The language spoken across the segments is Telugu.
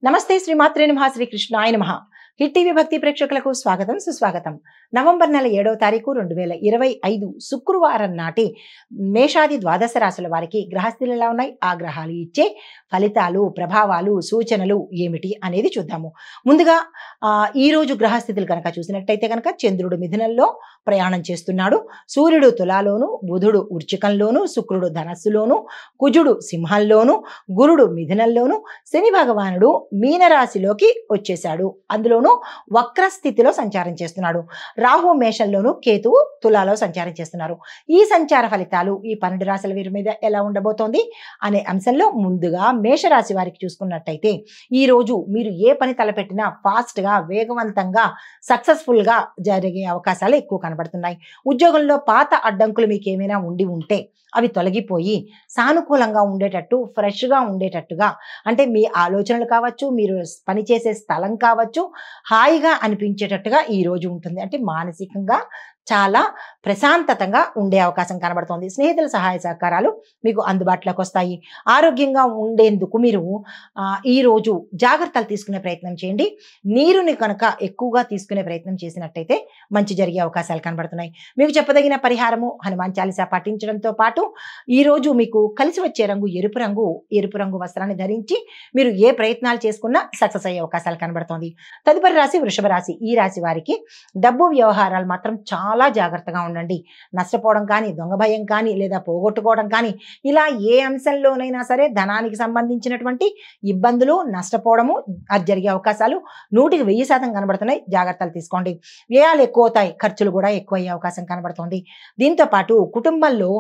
నమస్తే శ్రీమాత్రే నమః శ్రీ కృష్ణాయ నమః. హిట్ టీవీ భక్తి ప్రేక్షకులకు స్వాగతం సుస్వాగతం. నవంబర్ నెల 7వ తారీఖు 2025 శుక్రవారం నాటి మేషాది ద్వాదశ రాశుల వారికి గ్రహస్థితులు ఎలా ఉన్నాయి, ఆ గ్రహాలు ఇచ్చే ఫలితాలు, ప్రభావాలు, సూచనలు ఏమిటి అనేది చూద్దాము. ముందుగా ఈ రోజు గ్రహస్థితులు కనుక చూసినట్టయితే కనుక చంద్రుడు మిథునంలో ప్రయాణం చేస్తున్నాడు, సూర్యుడు తులాలోను, బుధుడు వృశ్చికంలోను, శుక్రుడు ధనస్సులోను, కుజుడు సింహంలోను, గురుడు మిథునంలోను, శని భగవానుడు మీనరాశిలోకి వచ్చేశాడు, అందులోను వక్ర స్థితిలో సంచారం చేస్తున్నాడు. రాహు మేషంలోను, కేతువు తులాలో సంచారం చేస్తున్నారు. ఈ సంచార ఫలితాలు ఈ 12 రాశుల వీరి మీద ఎలా ఉండబోతోంది అనే అంశంలో ముందుగా మేషరాశి వారికి చూసుకున్నట్టయితే ఈ రోజు మీరు ఏ పని తలపెట్టినా ఫాస్ట్ గా, వేగవంతంగా, సక్సెస్ఫుల్ గా జరిగే అవకాశాలు ఎక్కువ కనబడుతున్నాయి. ఉద్యోగంలో పాత అడ్డంకులు మీకు ఏమైనా ఉంటే అవి తొలగిపోయి సానుకూలంగా ఉండేటట్టు, ఫ్రెష్ గా ఉండేటట్టుగా, అంటే మీ ఆలోచనలు కావచ్చు, మీరు పనిచేసే స్థలం కావచ్చు, హాయిగా అనిపించేటట్టుగా ఈ రోజు ఉంటుంది. అంటే మానసికంగా చాలా ప్రశాంతతంగా ఉండే అవకాశం కనబడుతోంది. స్నేహితుల సహాయ సహకారాలు మీకు అందుబాటులోకి వస్తాయి. ఆరోగ్యంగా ఉండేందుకు మీరు ఈ రోజు జాగ్రత్తలు తీసుకునే ప్రయత్నం చేయండి. నీరుని కనుక ఎక్కువగా తీసుకునే ప్రయత్నం చేసినట్టయితే మంచి జరిగే అవకాశాలు కనబడుతున్నాయి. మీకు చెప్పదగిన పరిహారము హనుమాన్ చాలీసా పాటించడంతో పాటు ఈ రోజు మీకు కలిసి వచ్చే రంగు ఎరుపు రంగు వస్త్రాన్ని ధరించి మీరు ఏ ప్రయత్నాలు చేసుకున్నా సక్సెస్ అయ్యే అవకాశాలు కనబడుతోంది. తదుపరి రాశి వృషభ రాశి. ఈ రాశి వారికి డబ్బు వ్యవహారాలు మాత్రం చాలా జాగ్రత్తగా ఉండండి. నష్టపోవడం కానీ, దొంగ భయం కానీ, లేదా పోగొట్టుకోవడం కానీ, ఇలా ఏ అంశంలోనైనా సరే ధనానికి సంబంధించినటువంటి ఇబ్బందులు, నష్టపోవడము అది జరిగే అవకాశాలు 100% కనబడుతున్నాయి. జాగ్రత్తలు తీసుకోండి. వ్యయాలు ఎక్కువ అవుతాయి, ఖర్చులు కూడా ఎక్కువ అయ్యే అవకాశం కనబడుతుంది. దీంతో పాటు కుటుంబంలో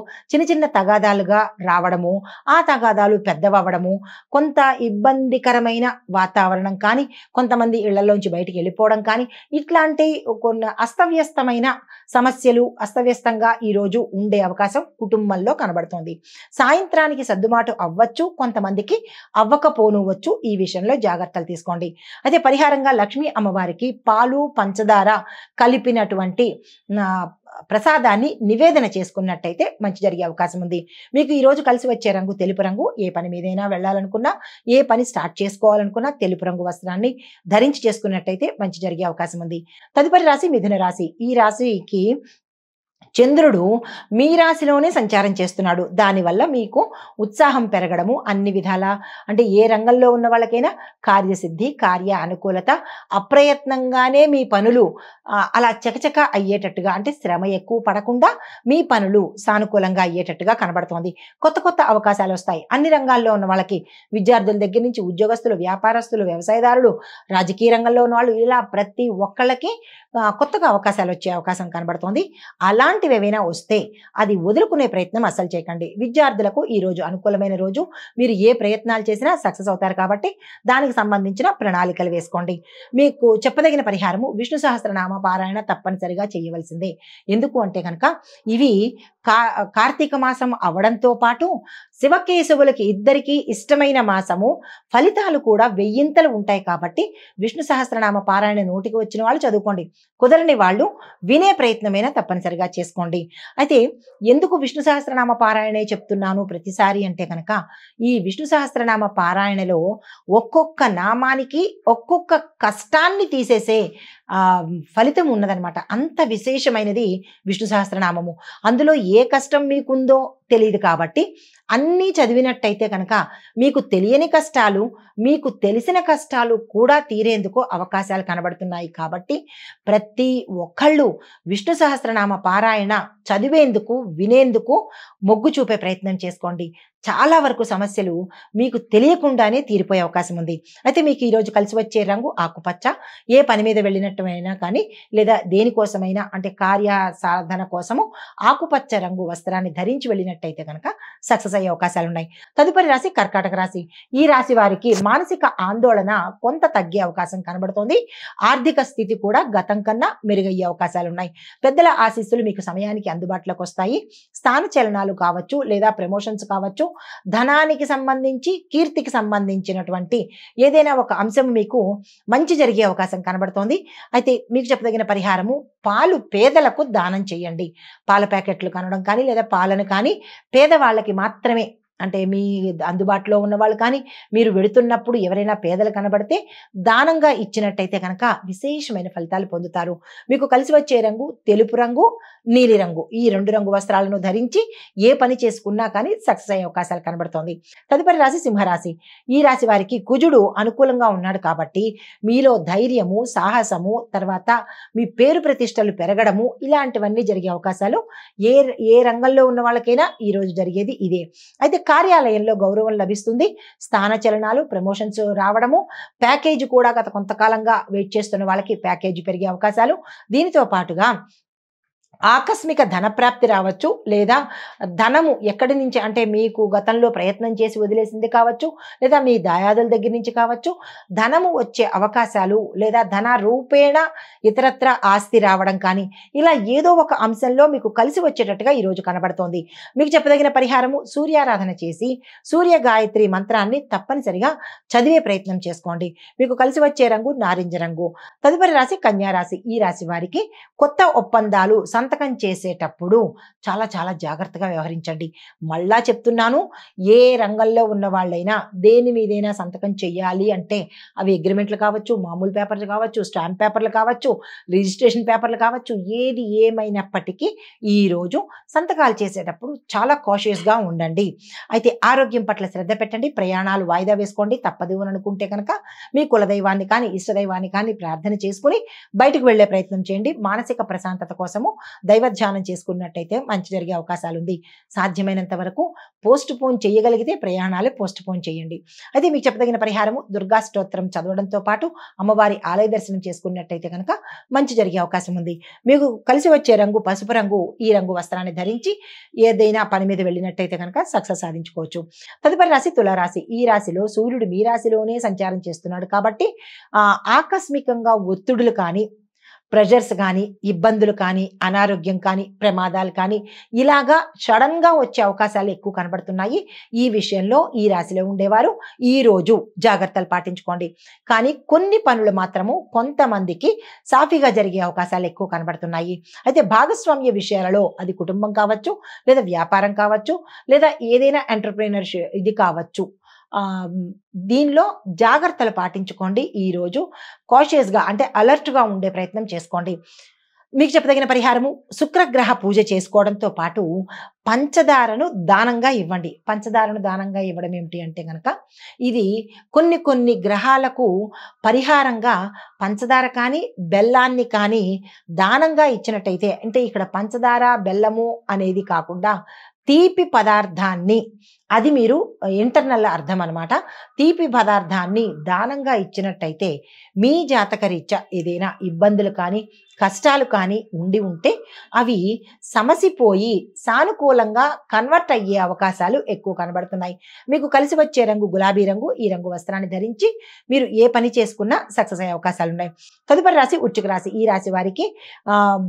చిన్న తగాదాలుగా రావడము, ఆ తగాదాలు పెద్దవడము, కొంత ఇబ్బందికరమైన వాతావరణం కానీ, కొంతమంది ఇళ్లలోంచి బయటికి వెళ్ళిపోవడం కానీ, ఇట్లాంటి కొన్ని అస్తవ్యస్తమైన సమస్యలు అస్తవ్యస్తంగా ఈ రోజు ఉండే అవకాశం కుటుంబంలో కనబడుతోంది. సాయంత్రానికి సర్దుబాటు అవ్వచ్చు, కొంతమందికి అవ్వకపోనువచ్చు. ఈ విషయంలో జాగ్రత్తలు తీసుకోండి. అయితే పరిహారంగా లక్ష్మీ అమ్మవారికి పాలు, పంచదార కలిపినటువంటి ప్రసాదాన్ని నివేదన చేసుకున్నట్టయితే మంచి జరిగే అవకాశం ఉంది. మీకు ఈ రోజు కలిసి వచ్చే రంగు తెలుపు రంగు. ఏ పని మీదైనా వెళ్ళాలనుకున్నా, ఏ పని స్టార్ట్ చేసుకోవాలనుకున్నా తెలుపు రంగు వస్త్రాన్ని ధరించి చేసుకున్నట్టయితే మంచి జరిగే అవకాశం ఉంది. తదుపరి రాశి మిథున రాశి. ఈ రాశికి చంద్రుడు మీ రాశిలోనే సంచారం చేస్తున్నాడు. దానివల్ల మీకు ఉత్సాహం పెరగడము, అన్ని విధాల, అంటే ఏ రంగంలో ఉన్న వాళ్ళకైనా కార్యసిద్ధి, కార్య అనుకూలత, అప్రయత్నంగానే మీ పనులు అలా చకచక అయ్యేటట్టుగా, అంటే శ్రమ ఎక్కువ పడకుండా మీ పనులు సానుకూలంగా అయ్యేటట్టుగా కనబడుతోంది. కొత్త అవకాశాలు వస్తాయి. అన్ని రంగాల్లో ఉన్న వాళ్ళకి, విద్యార్థుల దగ్గర నుంచి ఉద్యోగస్తులు, వ్యాపారస్తులు, వ్యవసాయదారులు, రాజకీయ రంగంలో ఉన్న వాళ్ళు, ఇలా ప్రతి ఒక్కళ్ళకి కొత్తగా అవకాశాలు వచ్చే అవకాశం కనబడుతోంది. అలాంటివి ఏవైనా వస్తే అది వదులుకునే ప్రయత్నం అస్సలు చేయకండి. విద్యార్థులకు ఈ రోజు అనుకూలమైన రోజు. మీరు ఏ ప్రయత్నాలు చేసినా సక్సెస్ అవుతారు కాబట్టి దానికి సంబంధించిన ప్రణాళికలు వేసుకోండి. మీకు చెప్పదగిన పరిహారము విష్ణు సహస్రనామ పారాయణ తప్పనిసరిగా చేయవలసిందే. ఎందుకు అంటే కనుక ఇవి కార్తీక మాసం అవడంతో పాటు శివకేశవులకి ఇద్దరికీ ఇష్టమైన మాసము, ఫలితాలు కూడా 1000 ఉంటాయి కాబట్టి విష్ణు సహస్రనామ పారాయణ నోటికి వచ్చిన వాళ్ళు చదువుకోండి, కుదరని వాళ్ళు వినే ప్రయత్నమైనా తప్పనిసరిగా చేసుకోండి. అయితే ఎందుకు విష్ణు సహస్రనామ పారాయణే చెప్తున్నాను ప్రతిసారి అంటే కనుక ఈ విష్ణు సహస్రనామ పారాయణలో ఒక్కొక్క నామానికి ఒక్కొక్క కష్టాన్ని తీసేసే ఫలితం ఉన్నదనమాట. అంత విశేషమైనది విష్ణు సహస్రనామము. అందులో ఏ కష్టం మీకుందో తెలియదు కాబట్టి అన్నీ చదివినట్టయితే కనుక మీకు తెలియని కష్టాలు, మీకు తెలిసిన కష్టాలు కూడా తీరేందుకు అవకాశాలు కనబడుతున్నాయి. కాబట్టి ప్రతి ఒక్కళ్ళు విష్ణు సహస్రనామ పారాయణ చదివేందుకు, వినేందుకు మొగ్గు చూపే ప్రయత్నం చేసుకోండి. చాలా వరకు సమస్యలు మీకు తెలియకుండానే తీరిపోయే అవకాశం ఉంది. అయితే మీకు ఈరోజు కలిసి వచ్చే రంగు ఆకుపచ్చ. ఏ పని మీద వెళ్ళినట్టయినా కానీ, లేదా దేనికోసమైనా, అంటే కార్య సాధన కోసము ఆకుపచ్చ రంగు వస్త్రాన్ని ధరించి వెళ్ళినట్టయితే కనుక సక్సెస్ అయ్యే అవకాశాలు ఉన్నాయి. తదుపరి రాశి కర్కాటక రాశి. ఈ రాశి వారికి మానసిక ఆందోళన కొంత తగ్గే అవకాశం కనబడుతోంది. ఆర్థిక స్థితి కూడా గతం కన్నా మెరుగయ్యే అవకాశాలు ఉన్నాయి. పెద్దల ఆశీస్సులు మీకు సమయానికి అందుబాటులోకి వస్తాయి. స్థాన చలనాలు కావచ్చు, లేదా ప్రమోషన్స్ కావచ్చు, ధనానికి సంబంధించి, కీర్తికి సంబంధించినటువంటి ఏదైనా ఒక అంశం మీకు మంచి జరిగే అవకాశం కనబడుతోంది. అయితే మీకు చెప్పదగిన పరిహారము పాలు పేదలకు దానం చేయండి. పాల ప్యాకెట్లు కొనడం కానీ, లేదా పాలను కానీ పేదవాళ్ళకి మాత్రమే అంటే మీ అందుబాటులో ఉన్న వాళ్ళు కానీ, మీరు వెడుతున్నప్పుడు ఎవరైనా పేదలు కనబడితే దానంగా ఇచ్చినట్టయితే కనుక విశేషమైన ఫలితాలు పొందుతారు. మీకు కలిసి వచ్చే రంగు తెలుపు రంగు, నీలి రంగు. ఈ 2 రంగు వస్త్రాలను ధరించి ఏ పని చేసుకున్నా కానీ సక్సెస్ అయ్యే అవకాశాలు కనబడుతోంది. తదుపరి రాశి సింహరాశి. ఈ రాశి వారికి కుజుడు అనుకూలంగా ఉన్నాడు కాబట్టి మీలో ధైర్యము, సాహసము, తర్వాత మీ పేరు ప్రతిష్టలు పెరగడము ఇలాంటివన్నీ జరిగే అవకాశాలు ఏ ఏ రంగంలో ఉన్న వాళ్ళకైనా ఈ రోజు జరిగేది ఇదే. అయితే కార్యాలయంలో గౌరవం లభిస్తుంది. స్థాన చలనాలు, ప్రమోషన్స్ రావడము, ప్యాకేజీ కూడా గత కొంతకాలంగా వెయిట్ చేస్తున్న వాళ్ళకి ప్యాకేజీ పెరిగే అవకాశాలు. దీనితో పాటుగా ఆకస్మిక ధనప్రాప్తి రావచ్చు, లేదా ధనము ఎక్కడి నుంచి అంటే మీకు గతంలో ప్రయత్నం చేసి వదిలేసింది కావచ్చు, లేదా మీ దాయాదుల దగ్గర నుంచి కావచ్చు, ధనము వచ్చే అవకాశాలు, లేదా ధన రూపేణ ఇతరత్ర ఆస్తి రావడం కానీ ఇలా ఏదో ఒక అంశంలో మీకు కలిసి వచ్చేటట్టుగా ఈరోజు కనబడుతోంది. మీకు చెప్పదగిన పరిహారము సూర్యారాధన చేసి సూర్య గాయత్రి మంత్రాన్ని తప్పనిసరిగా చదివే ప్రయత్నం చేసుకోండి. మీకు కలిసి వచ్చే రంగు నారింజ రంగు. తదుపరి రాశి కన్యా రాశి. ఈ రాశి వారికి కొత్త ఒప్పందాలు సంతకం చేసేటప్పుడు చాలా చాలా జాగ్రత్తగా వ్యవహరించండి. మళ్ళా చెప్తున్నాను, ఏ రంగంలో ఉన్న వాళ్ళైనా దేని మీదైనా సంతకం చెయ్యాలి అంటే అవి అగ్రిమెంట్లు కావచ్చు, మామూలు పేపర్లు కావచ్చు, స్టాంప్ పేపర్లు కావచ్చు, రిజిస్ట్రేషన్ పేపర్లు కావచ్చు, ఏది ఏమైనప్పటికీ ఈరోజు సంతకాలు చేసేటప్పుడు చాలా కాషియస్గా ఉండండి. అయితే ఆరోగ్యం పట్ల శ్రద్ధ పెట్టండి. ప్రయాణాలు వాయిదా వేసుకోండి. తప్పదు అని అనుకుంటే కనుక మీ కులదైవాన్ని కానీ ఇష్టదైవాన్ని కానీ ప్రార్థన చేసుకుని బయటకు వెళ్లే ప్రయత్నం చేయండి. మానసిక ప్రశాంతత కోసము దైవ ధ్యానం చేసుకున్నట్టయితే మంచి జరిగే అవకాశాలు ఉంది. సాధ్యమైనంత వరకు పోస్ట్ పోన్ చేయగలిగితే ప్రయాణాలు పోస్ట్ పోన్ చేయండి. అయితే మీకు చెప్పదగిన పరిహారము దుర్గా స్తోత్రం చదవడంతో పాటు అమ్మవారి ఆలయ దర్శనం చేసుకున్నట్టయితే కనుక మంచి జరిగే అవకాశం ఉంది. మీకు కలిసి వచ్చే రంగు పసుపు రంగు. ఈ రంగు వస్త్రాన్ని ధరించి ఏదైనా పని మీద వెళ్ళినట్టయితే కనుక సక్సెస్ సాధించుకోవచ్చు. తదుపరి రాశి తులారాశి. ఈ రాశిలో సూర్యుడు మీ రాశిలోనే సంచారం చేస్తున్నాడు కాబట్టి ఆకస్మికంగా ఒత్తిడులు కానీ, ప్రెషర్స్ కానీ, ఇబ్బందులు కానీ, అనారోగ్యం కానీ, ప్రమాదాలు కానీ ఇలాగా సడన్ గా వచ్చే అవకాశాలు ఎక్కువ కనబడుతున్నాయి. ఈ విషయంలో ఈ రాశిలో ఉండేవారు ఈ రోజు జాగ్రత్తలు పాటించుకోండి. కానీ కొన్ని పనులు మాత్రము కొంతమందికి సాఫీగా జరిగే అవకాశాలు ఎక్కువ కనబడుతున్నాయి. అయితే భాగస్వామ్య విషయాలలో అది కుటుంబం కావచ్చు, లేదా వ్యాపారం కావచ్చు, లేదా ఏదైనా ఎంటర్‌ప్రెన్యూర్‌షిప్ ఇది కావచ్చు. దీనిలో జాగ్రత్తలు పాటించుకోండి. ఈరోజు కాషియస్‌గా అంటే అలర్ట్‌గా ఉండే ప్రయత్నం చేసుకోండి. మీకు చెప్పదగిన పరిహారము శుక్రగ్రహ పూజ చేసుకోవడంతో పాటు పంచదారను దానంగా ఇవ్వండి. పంచదారను దానంగా ఇవ్వడం ఏమిటి అంటే గనక ఇది కొన్ని గ్రహాలకు పరిహారంగా పంచదార కానీ, బెల్లాన్ని కానీ దానంగా ఇచ్చినట్టయితే, అంటే ఇక్కడ పంచదార, బెల్లము అనేది కాకుండా తీపి పదార్థాన్ని, అది మీరు ఇంటర్నల్ అర్థం అనమాట. తీపి పదార్థాన్ని దానంగా ఇచ్చినట్టయితే మీ జాతకరీత్యా ఏదైనా ఇబ్బందులు కానీ, కష్టాలు కానీ ఉండి ఉంటే అవి సమసిపోయి సానుకూలంగా కన్వర్ట్ అయ్యే అవకాశాలు ఎక్కువ కనబడుతున్నాయి. మీకు కలిసి వచ్చే రంగు గులాబీ రంగు. ఈ రంగు వస్త్రాన్ని ధరించి మీరు ఏ పని చేసుకున్నా సక్సెస్ అయ్యే అవకాశాలు ఉన్నాయి. తదుపరి రాశి వృశ్చిక రాశి. ఈ రాశి వారికి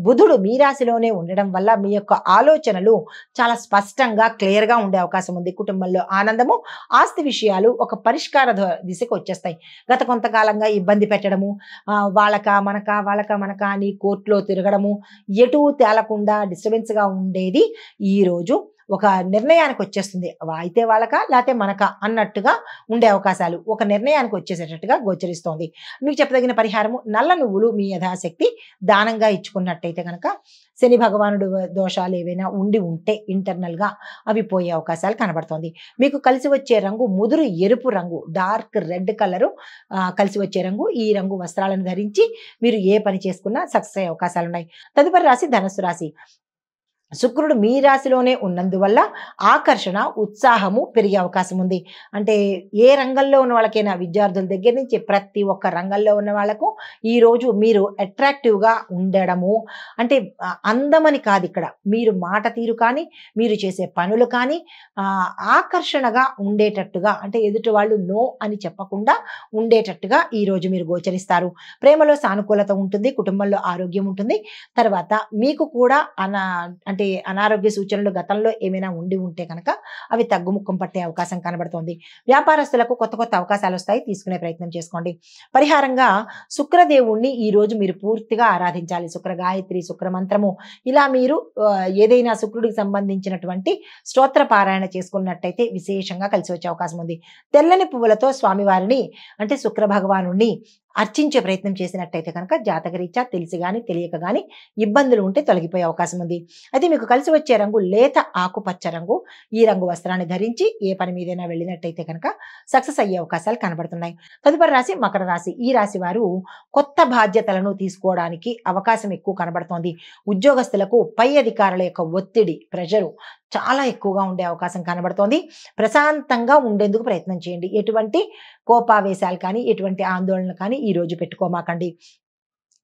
బుధుడు మీ రాశిలోనే ఉండడం వల్ల మీ యొక్క ఆలోచనలు చాలా స్పష్టంగా క్లియర్గా ఉండే అవకాశం ఉంది. కుటుంబంలో ఆనందము, ఆస్తి విషయాలు ఒక పరిష్కార దిశకు వచ్చేస్తాయి. గత కొంతకాలంగా ఇబ్బంది పెట్టడము, వాళ్ళక మనక అని కోర్టులో తిరగడము, ఎటు తేలకుండా డిస్టర్బెన్స్గా ఉండేది ఈరోజు ఒక నిర్ణయానికి వచ్చేస్తుంది. అయితే వాళ్ళక లేకపోతే మనక అన్నట్టుగా ఉండే అవకాశాలు ఒక నిర్ణయానికి వచ్చేసేటట్టుగా గోచరిస్తోంది. మీకు చెప్పదగిన పరిహారము నల్ల నువ్వులు మీ యథాశక్తి దానంగా ఇచ్చుకున్నట్టయితే కనుక శని భగవానుడు దోషాలు ఏవైనా ఉండి ఉంటే ఇంటర్నల్గా అవి పోయే అవకాశాలు కనబడుతోంది. మీకు కలిసి వచ్చే రంగు ముదురు ఎరుపు రంగు, డార్క్ రెడ్ కలరు కలిసి వచ్చే రంగు. ఈ రంగు వస్త్రాలను ధరించి మీరు ఏ పని చేసుకున్నా సక్సెస్ అయ్యే అవకాశాలు ఉన్నాయి. తదుపరి రాశి ధనుస్సు రాశి. శుక్రుడు మీ రాశిలోనే ఉన్నందువల్ల ఆకర్షణ, ఉత్సాహము పెరిగే అవకాశం ఉంది. అంటే ఏ రంగంలో ఉన్న వాళ్ళకైనా, విద్యార్థుల దగ్గర నుంచి ప్రతి ఒక్క రంగంలో ఉన్న వాళ్ళకు ఈరోజు మీరు అట్రాక్టివ్గా ఉండడము, అంటే అందమని కాదు ఇక్కడ, మీరు మాట తీరు కానీ, మీరు చేసే పనులు కానీ ఆకర్షణగా ఉండేటట్టుగా, అంటే ఎదుటి వాళ్ళు నో అని చెప్పకుండా ఉండేటట్టుగా ఈరోజు మీరు గోచరిస్తారు. ప్రేమలో సానుకూలత ఉంటుంది, కుటుంబంలో ఆరోగ్యం ఉంటుంది. తర్వాత మీకు కూడా అంటే అంటే అనారోగ్య సూచనలు గతంలో ఏమైనా ఉండి ఉంటే కనుక అవి తగ్గుముఖం పట్టే అవకాశం కనబడుతోంది. వ్యాపారస్తులకు కొత్త కొత్త అవకాశాలు వస్తాయి, తీసుకునే ప్రయత్నం చేసుకోండి. పరిహారంగా శుక్రదేవుణ్ణి ఈ రోజు మీరు పూర్తిగా ఆరాధించాలి. శుక్ర గాయత్రి, శుక్ర మంత్రము ఇలా మీరు ఏదైనా శుక్రుడికి సంబంధించినటువంటి స్తోత్ర పారాయణ చేసుకున్నట్టయితే విశేషంగా కలిసి వచ్చే అవకాశం ఉంది. తెల్లని పువ్వులతో స్వామివారిని అంటే శుక్ర భగవానుణ్ణి అర్చించే ప్రయత్నం చేసినట్టయితే కనుక జాతకరీత్యా తెలిసి కానీ తెలియక కానీ ఇబ్బందులు ఉంటే తొలగిపోయే అవకాశం ఉంది. అయితే మీకు కలిసి వచ్చే రంగు లేత ఆకుపచ్చ రంగు. ఈ రంగు వస్త్రాన్ని ధరించి ఏ పని మీదైనా వెళ్ళినట్టయితే కనుక సక్సెస్ అయ్యే అవకాశాలు కనబడుతున్నాయి. తదుపరి రాశి మకర రాశి. ఈ రాశి వారు కొత్త బాధ్యతలను తీసుకోవడానికి అవకాశం ఎక్కువ కనబడుతోంది. ఉద్యోగస్తులకు పై అధికారుల యొక్క ఒత్తిడి, ప్రెషరు చాలా ఎక్కువగా ఉండే అవకాశం కనబడుతోంది. ప్రశాంతంగా ఉండేందుకు ప్రయత్నం చేయండి. ఎటువంటి కోపావేశాలు కానీ ఎటువంటి ఆందోళన కానీ ఈ రోజు పెట్టుకోమాకండి.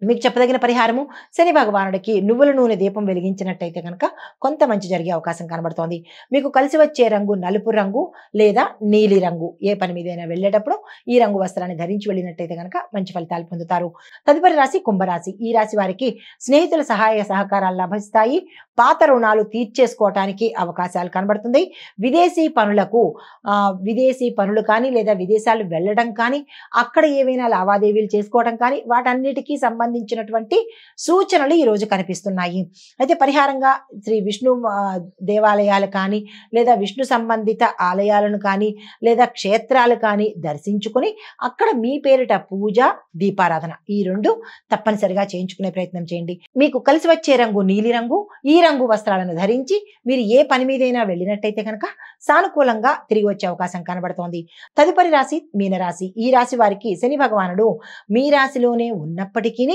మీకు చెప్పదగిన పరిహారము శని భగవానుడికి నువ్వుల నూనె దీపం వెలిగించినట్టయితే కనుక కొంత మంచి జరిగే అవకాశం కనబడుతోంది. మీకు కలిసి వచ్చే రంగు నలుపు రంగు లేదా నీలి రంగు. ఏ పని మీదైనా వెళ్ళేటప్పుడు ఈ రంగు వస్త్రాన్ని ధరించి వెళ్ళినట్టయితే కనుక మంచి ఫలితాలు పొందుతారు. తదుపరి రాశి కుంభరాశి. ఈ రాశి వారికి స్నేహితుల సహాయ సహకారాలు లభిస్తాయి. పాత రుణాలు తీర్చేసుకోవటానికి అవకాశాలు కనబడుతుంది. విదేశీ పనులు కానీ లేదా విదేశాలు వెళ్ళడం కానీ అక్కడ ఏవైనా లావాదేవీలు చేసుకోవడం కానీ వాటన్నిటికీ సంబంధించినటువంటి సూచనలు ఈ రోజు కనిపిస్తున్నాయి. అయితే పరిహారంగా శ్రీ విష్ణు దేవాలయాలు కానీ లేదా విష్ణు సంబంధిత ఆలయాలను కానీ లేదా క్షేత్రాలు కానీ దర్శించుకొని అక్కడ మీ పేరిట పూజ, దీపారాధన ఈ రెండు తప్పనిసరిగా చేయించుకునే ప్రయత్నం చేయండి. మీకు కలిసి వచ్చే రంగు నీలి రంగు. ఈ రంగు వస్త్రాలను ధరించి మీరు ఏ పని మీదైనా వెళ్ళినట్టయితే కనుక సానుకూలంగా తిరిగి వచ్చే అవకాశం కనబడుతోంది. తదుపరి రాశి మీనరాశి. ఈ రాశి వారికి శని భగవానుడు మీ రాశిలోనే ఉన్నప్పటికీ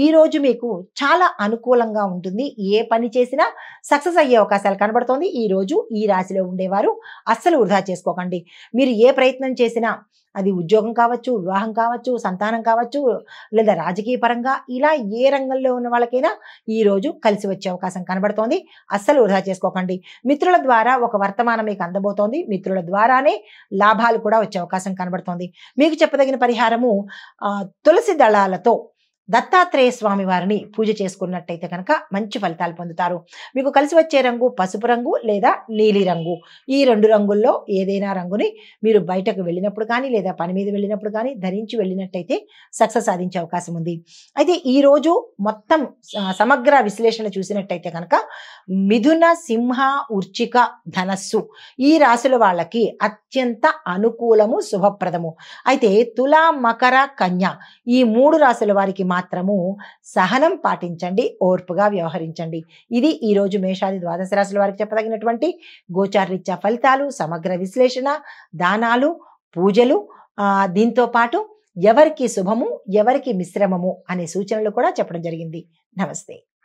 ఈ రోజు మీకు చాలా అనుకూలంగా ఉంటుంది. ఏ పని చేసినా సక్సెస్ అయ్యే అవకాశాలు కనబడుతోంది. ఈ రోజు ఈ రాశిలో ఉండేవారు అస్సలు వృధా చేసుకోకండి. మీరు ఏ ప్రయత్నం చేసినా అది ఉద్యోగం కావచ్చు, వివాహం కావచ్చు, సంతానం కావచ్చు లేదా రాజకీయ పరంగా ఇలా ఏ రంగంలో ఉన్న వాళ్ళకైనా ఈ రోజు కలిసి వచ్చే అవకాశం కనబడుతోంది. అస్సలు వృధా చేసుకోకండి. మిత్రుల ద్వారా ఒక వర్తమానం మీకు అందబోతోంది. మిత్రుల ద్వారానే లాభాలు కూడా వచ్చే అవకాశం కనబడుతోంది. మీకు చెప్పదగిన పరిహారము తులసి దళాలతో దత్తాత్రేయ స్వామి వారిని పూజ చేసుకున్నట్టయితే కనుక మంచి ఫలితాలు పొందుతారు. మీకు కలిసి వచ్చే రంగు పసుపు రంగు లేదా నీలి రంగు. ఈ రెండు రంగుల్లో ఏదైనా రంగుని మీరు బయటకు వెళ్ళినప్పుడు కానీ లేదా పని మీద వెళ్ళినప్పుడు కానీ ధరించి వెళ్ళినట్టయితే సక్సెస్ సాధించే అవకాశం ఉంది. అయితే ఈ రోజు మొత్తం సమగ్ర విశ్లేషణ చూసినట్టయితే కనుక మిథున, సింహ, వృశ్చిక, ధనస్సు ఈ రాశుల వాళ్ళకి అత్యంత అనుకూలము, శుభప్రదము. అయితే తుల, మకర, కన్య ఈ మూడు రాశుల వారికి మాత్రము సహనం పాటించండి, ఓర్పుగా వ్యవహరించండి. ఇది ఈ రోజు మేషాది ద్వాదశ రాశుల వారికి చెప్పదగినటువంటి గోచారరీత్యా ఫలితాలు, సమగ్ర విశ్లేషణ, దానాలు, పూజలు, దీంతో పాటు ఎవరికి శుభము ఎవరికి మిశ్రమము అనే సూచనలు కూడా చెప్పడం జరిగింది. నమస్తే.